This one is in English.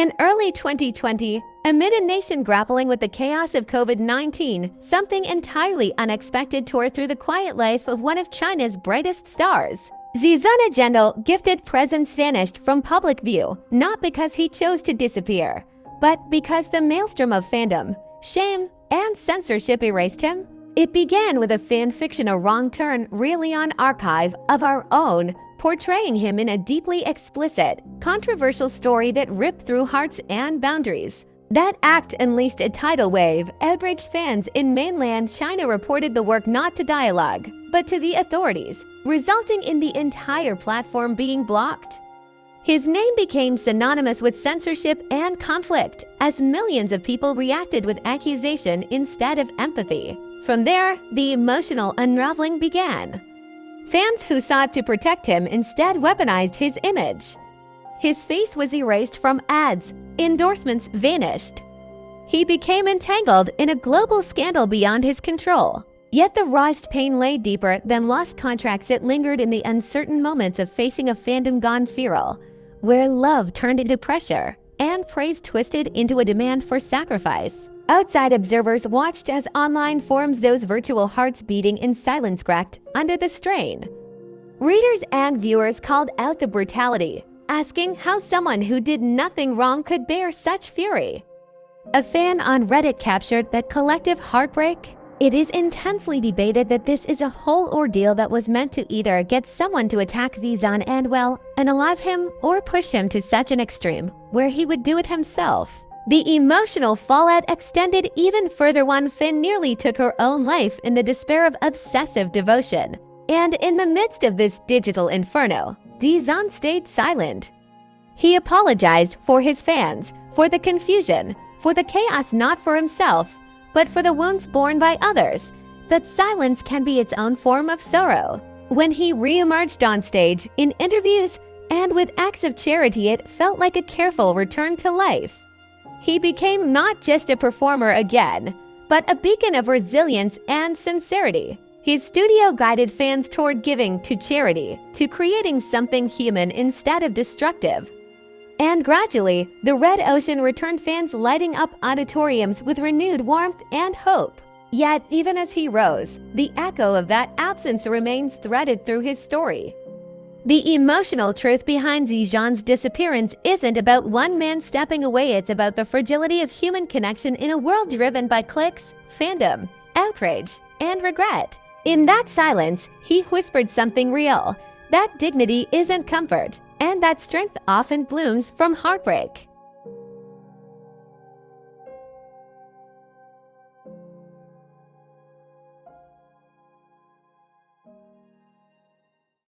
In early 2020, amid a nation grappling with the chaos of COVID-19, something entirely unexpected tore through the quiet life of one of China's brightest stars. Zhan gifted presence vanished from public view, not because he chose to disappear, but because the maelstrom of fandom, shame, and censorship erased him. It began with a fan-fiction A Wrong Turn really on archive of our own, portraying him in a deeply explicit, controversial story that ripped through hearts and boundaries. That act unleashed a tidal wave. Outraged fans in mainland China reported the work not to dialogue, but to the authorities, resulting in the entire platform being blocked. His name became synonymous with censorship and conflict, as millions of people reacted with accusation instead of empathy. From there, the emotional unraveling began. Fans who sought to protect him instead weaponized his image. His face was erased from ads, endorsements vanished. He became entangled in a global scandal beyond his control. Yet the rawest pain lay deeper than lost contracts. It lingered in the uncertain moments of facing a fandom gone feral, where love turned into pressure and praise twisted into a demand for sacrifice. Outside observers watched as online forums, those virtual hearts beating in silence, cracked under the strain. Readers and viewers called out the brutality, asking how someone who did nothing wrong could bear such fury. A fan on Reddit captured that collective heartbreak. It is intensely debated that this is a whole ordeal that was meant to either get someone to attack Zhan and unalive him, or push him to such an extreme where he would do it himself. The emotional fallout extended even further. One fan nearly took her own life in the despair of obsessive devotion. And in the midst of this digital inferno, Zhan stayed silent. He apologized for his fans, for the confusion, for the chaos, not for himself, but for the wounds borne by others. That silence can be its own form of sorrow. When he re-emerged on stage, in interviews, and with acts of charity, it felt like a careful return to life. He became not just a performer again, but a beacon of resilience and sincerity. His studio guided fans toward giving to charity, to creating something human instead of destructive. And gradually, the red ocean returned, fans lighting up auditoriums with renewed warmth and hope. Yet, even as he rose, the echo of that absence remains threaded through his story. The emotional truth behind Zhan's disappearance isn't about one man stepping away. It's about the fragility of human connection in a world driven by clicks, fandom, outrage, and regret. In that silence, he whispered something real. That dignity isn't comfort, and that strength often blooms from heartbreak.